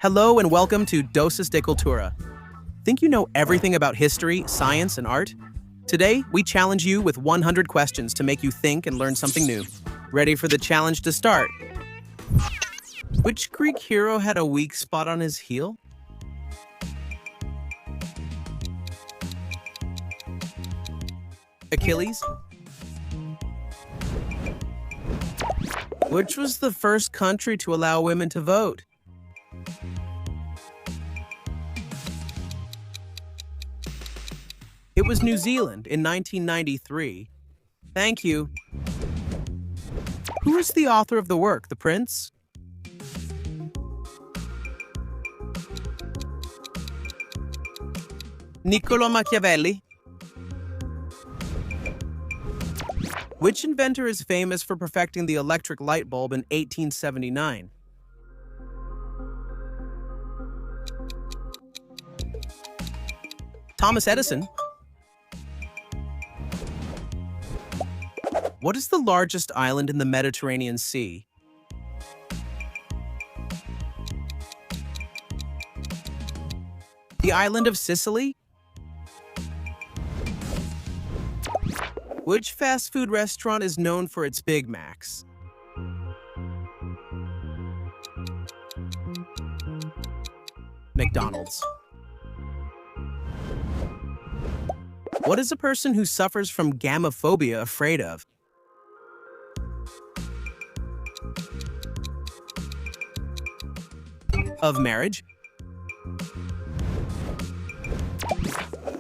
Hello and welcome to Dosis de Cultura. Think you know everything about history, science, and art? Today, we challenge you with 100 questions to make you think and learn something new. Ready for the challenge to start? Which Greek hero had a weak spot on his heel? Achilles? Which was the first country to allow women to vote? It was New Zealand in 1993. Thank you. Who is the author of the work, The Prince? Niccolo Machiavelli. Which inventor is famous for perfecting the electric light bulb in 1879? Thomas Edison. What is the largest island in the Mediterranean Sea? The island of Sicily? Which fast food restaurant is known for its Big Macs? McDonald's. What is a person who suffers from gamophobia afraid of? Of marriage?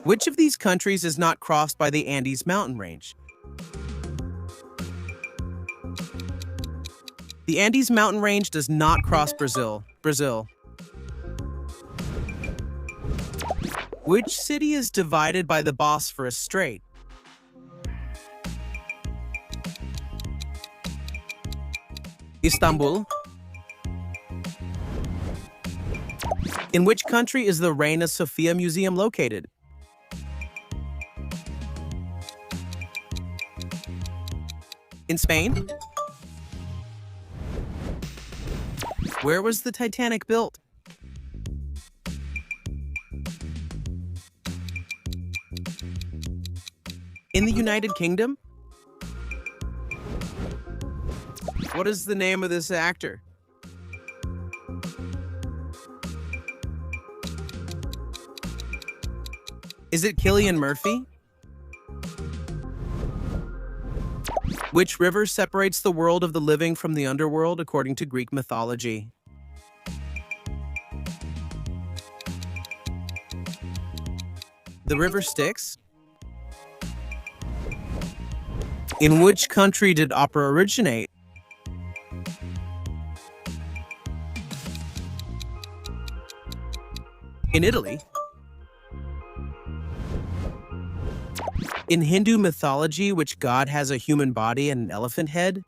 Which of these countries is not crossed by the Andes mountain range? The Andes mountain range does not cross Brazil. Which city is divided by the Bosphorus Strait? Istanbul. In which country is the Reina Sofia Museum located? In Spain? Where was the Titanic built? In the United Kingdom? What is the name of this actor? Is it Cillian Murphy? Which river separates the world of the living from the underworld according to Greek mythology? The river Styx? In which country did opera originate? In Italy. In Hindu mythology, which god has a human body and an elephant head?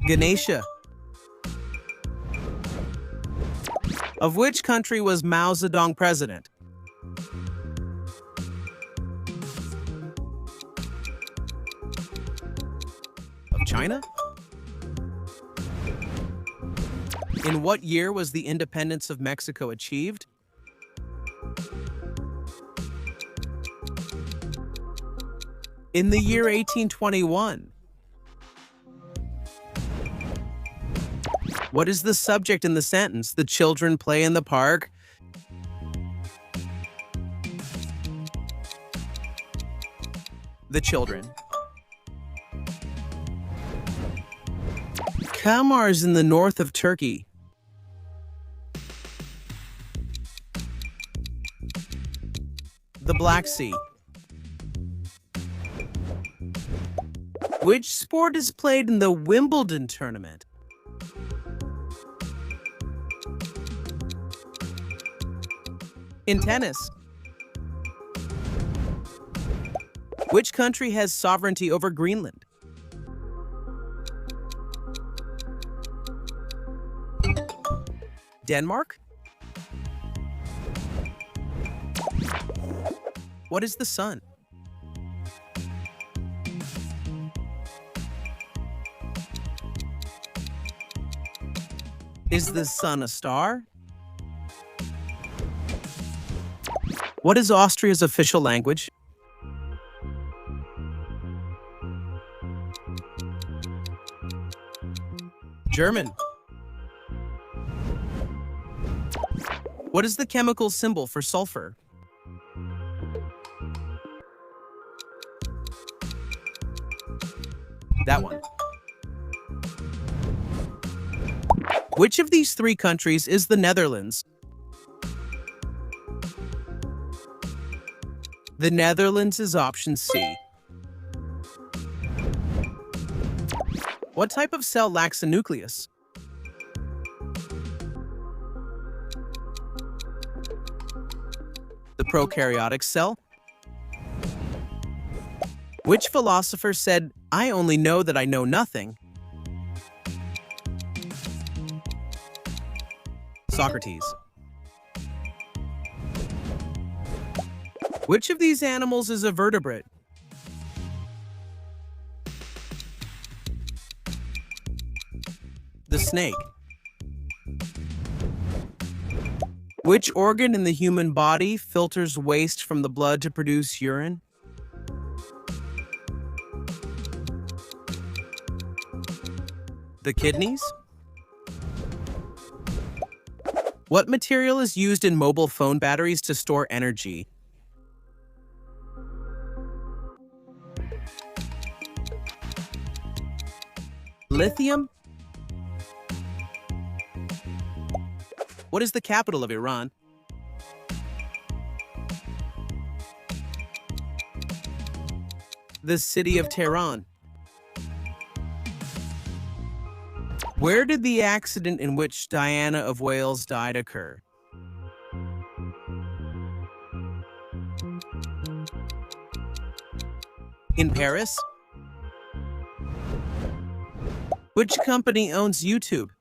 Ganesha. Of which country was Mao Zedong president? Of China? In what year was the independence of Mexico achieved? In the year 1821. What is the subject in the sentence, "The children play in the park"? The children. Kamar is in the north of Turkey. The Black Sea. Which sport is played in the Wimbledon tournament? In tennis. Which country has sovereignty over Greenland? Denmark? What is the sun? Is the sun a star? What is Austria's official language? German. What is the chemical symbol for sulfur? That one. Which of these three countries is the Netherlands? The Netherlands is option C. What type of cell lacks a nucleus? The prokaryotic cell. Which philosopher said, "I only know that I know nothing"? Socrates. Which of these animals is a vertebrate? The snake. Which organ in the human body filters waste from the blood to produce urine? The kidneys. What material is used in mobile phone batteries to store energy? Lithium. What is the capital of Iran? The city of Tehran. Where did the accident in which Diana of Wales died occur? In Paris? Which company owns YouTube?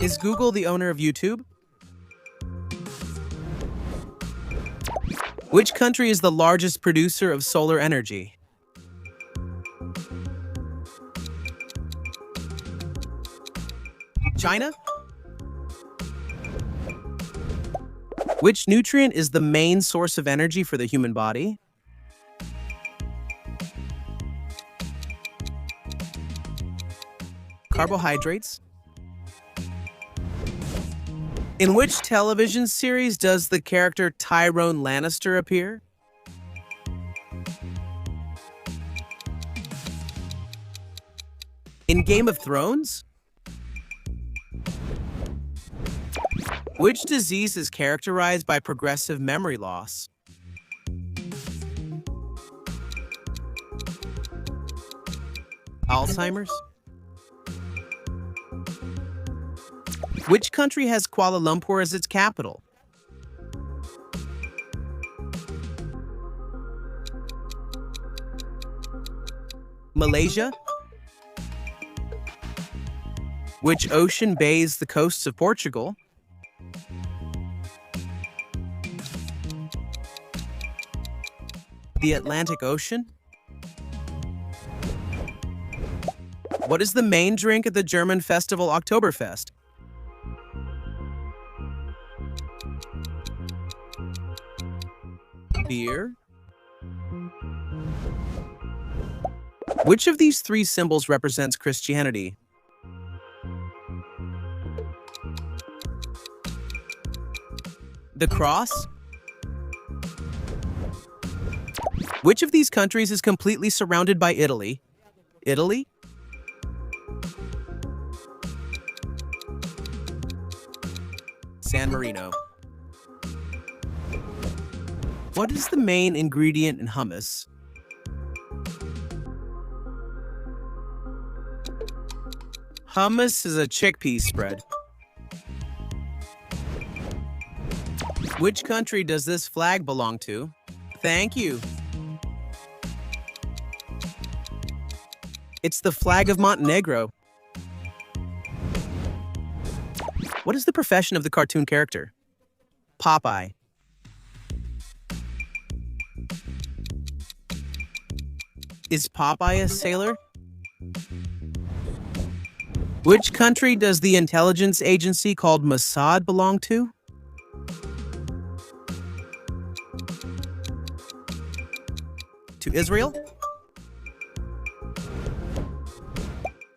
Is Google the owner of YouTube? Which country is the largest producer of solar energy? China? Which nutrient is the main source of energy for the human body? Carbohydrates. In which television series does the character Tyrone Lannister appear? In Game of Thrones? Which disease is characterized by progressive memory loss? Alzheimer's? Which country has Kuala Lumpur as its capital? Malaysia? Which ocean bathes the coasts of Portugal? The Atlantic Ocean? What is the main drink at the German festival Oktoberfest? Beer? Which of these three symbols represents Christianity? The cross? Which of these countries is completely surrounded by Italy? Italy? San Marino. What is the main ingredient in hummus? Hummus is a chickpea spread. Which country does this flag belong to? Thank you. It's the flag of Montenegro. What is the profession of the cartoon character? Popeye. Is Popeye a sailor? Which country does the intelligence agency called Mossad belong to? To Israel?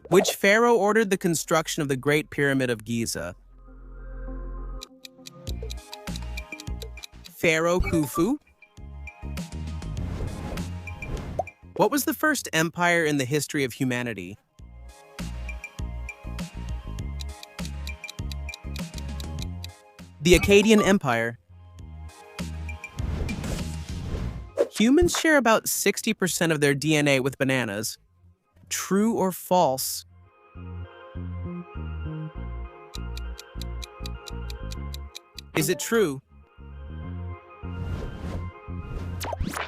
Which pharaoh ordered the construction of the Great Pyramid of Giza? Pharaoh Khufu? What was the first empire in the history of humanity? The Akkadian Empire. Humans share about 60% of their DNA with bananas. True or false? Is it true?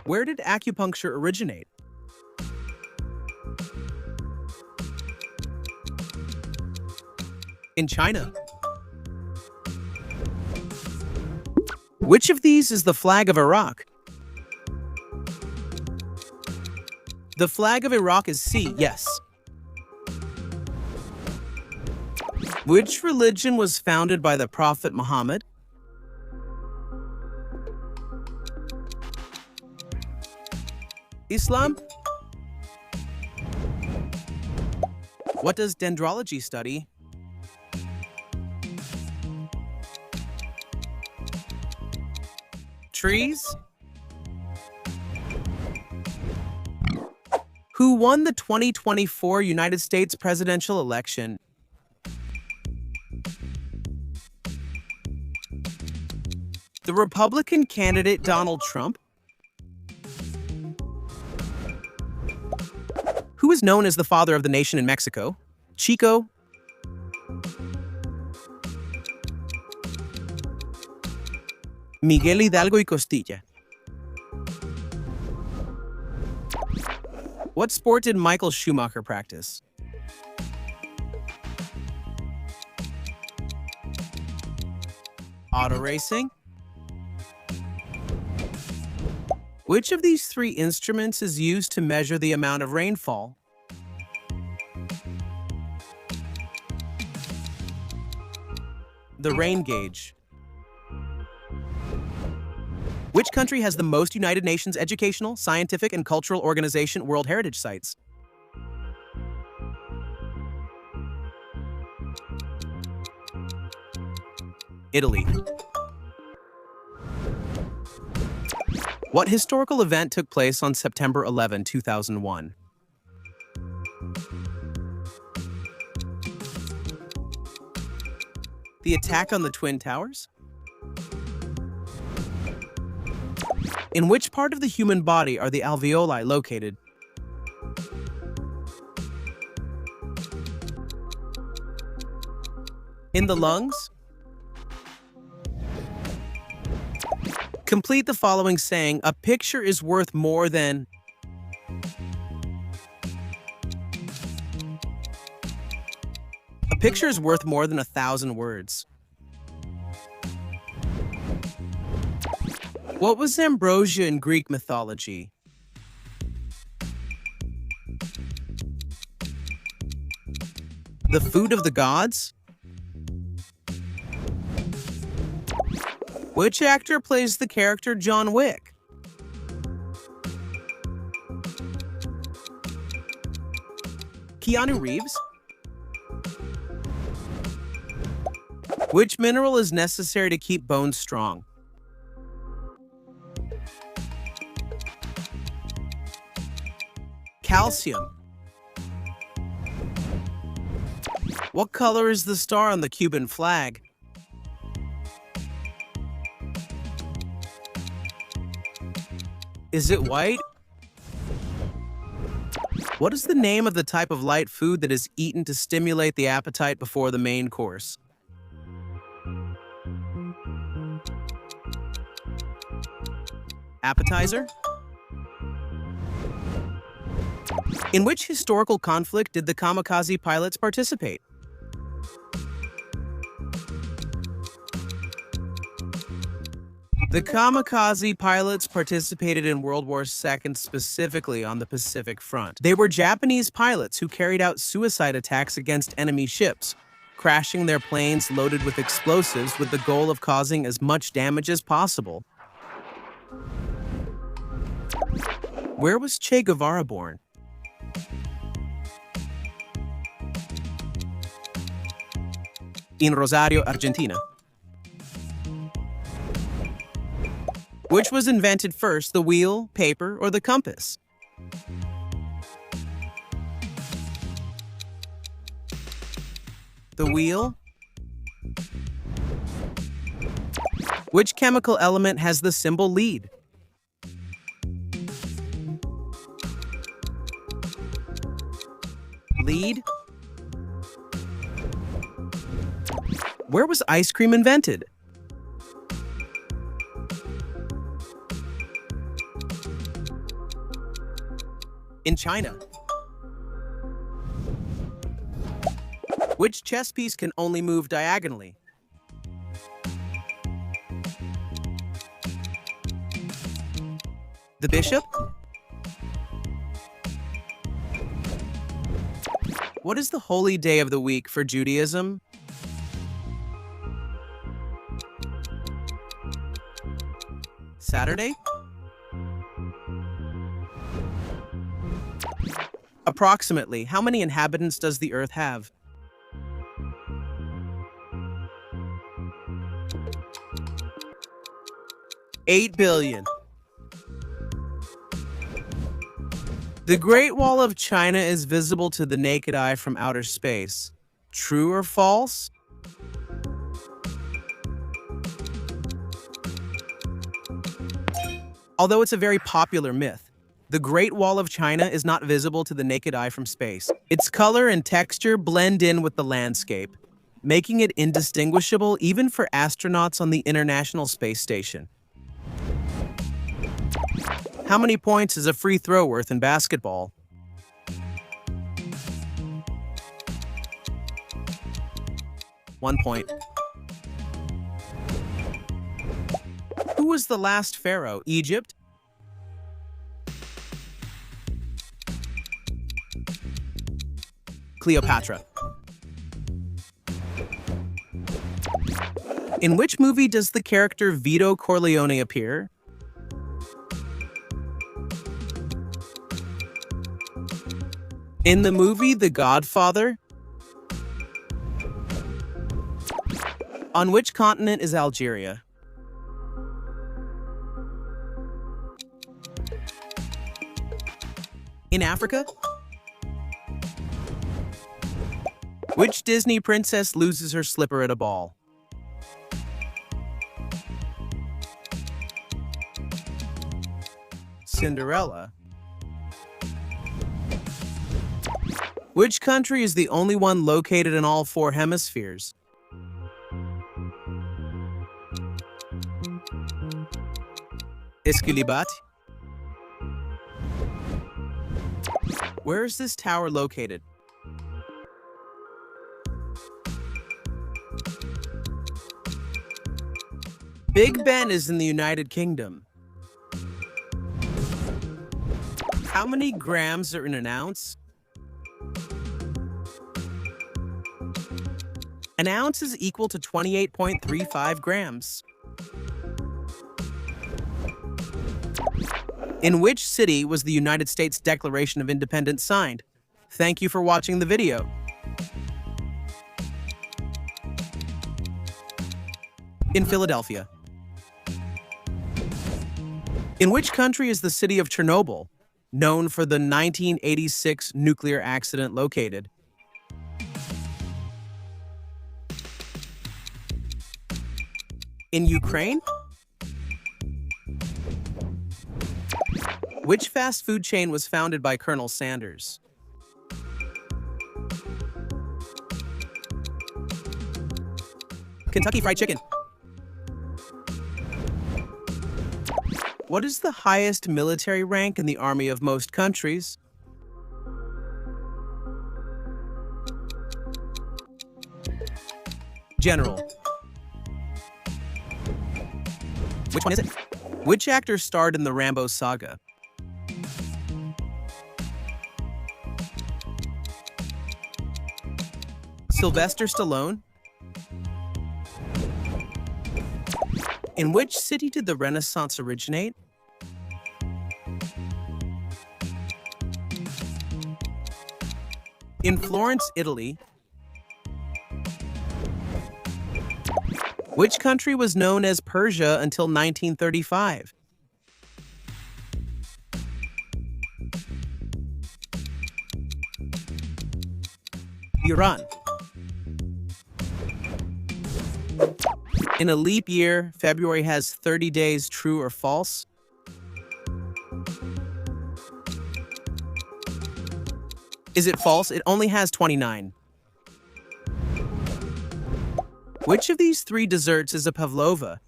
Where did acupuncture originate? In China. Which of these is the flag of Iraq? The flag of Iraq is C, yes. Which religion was founded by the Prophet Muhammad? Islam? What does dendrology study? Trees? Who won the 2024 United States presidential election? The Republican candidate Donald Trump? Who is known as the father of the nation in Mexico? Chico? Miguel Hidalgo y Costilla. What sport did Michael Schumacher practice? Auto racing? Which of these three instruments is used to measure the amount of rainfall? The rain gauge. Which country has the most United Nations educational, scientific, and cultural organization World Heritage Sites? Italy. What historical event took place on September 11, 2001? The attack on the Twin Towers? In which part of the human body are the alveoli located? In the lungs? Complete the following saying, a picture is worth more than... A picture is worth more than 1,000 words. What was ambrosia in Greek mythology? The food of the gods? Which actor plays the character John Wick? Keanu Reeves? Which mineral is necessary to keep bones strong? Calcium. What color is the star on the Cuban flag? Is it white? What is the name of the type of light food that is eaten to stimulate the appetite before the main course? Appetizer? In which historical conflict did the kamikaze pilots participate? The kamikaze pilots participated in World War II specifically on the Pacific Front. They were Japanese pilots who carried out suicide attacks against enemy ships, crashing their planes loaded with explosives with the goal of causing as much damage as possible. Where was Che Guevara born? In Rosario, Argentina. Which was invented first, the wheel, paper, or the compass? The wheel? Which chemical element has the symbol lead? Lead? Where was ice cream invented? In China. Which chess piece can only move diagonally? The bishop? What is the holy day of the week for Judaism? Saturday? Approximately, how many inhabitants does the Earth have? $8 billion. The Great Wall of China is visible to the naked eye from outer space. True or false? Although it's a very popular myth, the Great Wall of China is not visible to the naked eye from space. Its color and texture blend in with the landscape, making it indistinguishable even for astronauts on the International Space Station. How many points is a free throw worth in basketball? One point. Who was the last pharaoh? Egypt? Cleopatra. In which movie does the character Vito Corleone appear? In the movie The Godfather? On which continent is Algeria? In Africa? Which Disney princess loses her slipper at a ball? Cinderella. Which country is the only one located in all 4 hemispheres? Esquilibat. Where is this tower located? Big Ben is in the United Kingdom. How many grams are in an ounce? An ounce is equal to 28.35 grams. In which city was the United States Declaration of Independence signed? Thank you for watching the video. In Philadelphia. In which country is the city of Chernobyl, known for the 1986 nuclear accident, located? In Ukraine? Which fast food chain was founded by Colonel Sanders? Kentucky Fried Chicken. What is the highest military rank in the army of most countries? General. Which one is it? Which actor starred in the Rambo saga? Sylvester Stallone? In which city did the Renaissance originate? In Florence, Italy. Which country was known as Persia until 1935? Iran. In a leap year, February has 30 days, true or false? Is it false? It only has 29. Which of these three desserts is a pavlova?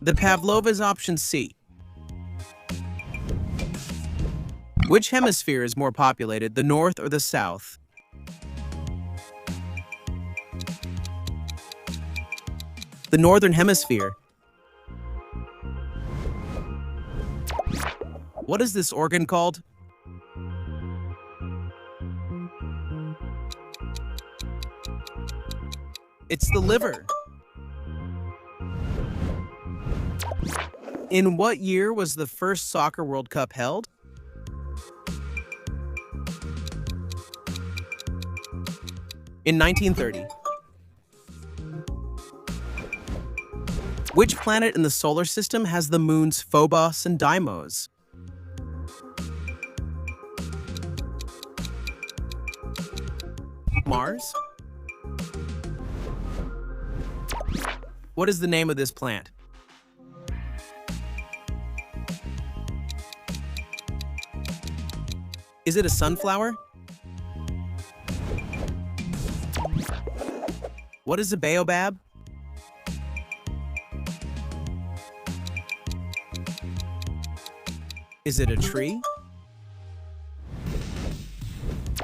The pavlova is option C. Which hemisphere is more populated, the north or the south? The northern hemisphere. What is this organ called? It's the liver. In what year was the first Soccer World Cup held? In 1930. Which planet in the solar system has the moons Phobos and Deimos? Mars? What is the name of this plant? Is it a sunflower? What is a baobab? Is it a tree?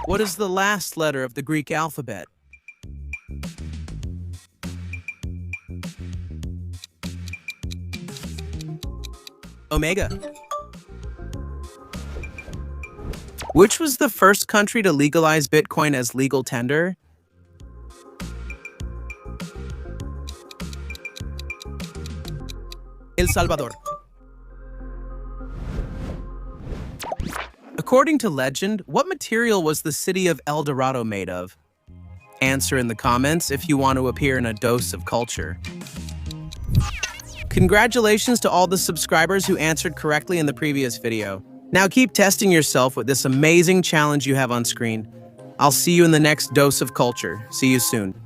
What is the last letter of the Greek alphabet? Omega. Which was the first country to legalize Bitcoin as legal tender? El Salvador. According to legend, what material was the city of El Dorado made of? Answer in the comments if you want to appear in a dose of culture. Congratulations to all the subscribers who answered correctly in the previous video. Now keep testing yourself with this amazing challenge you have on screen. I'll see you in the next dose of culture. See you soon.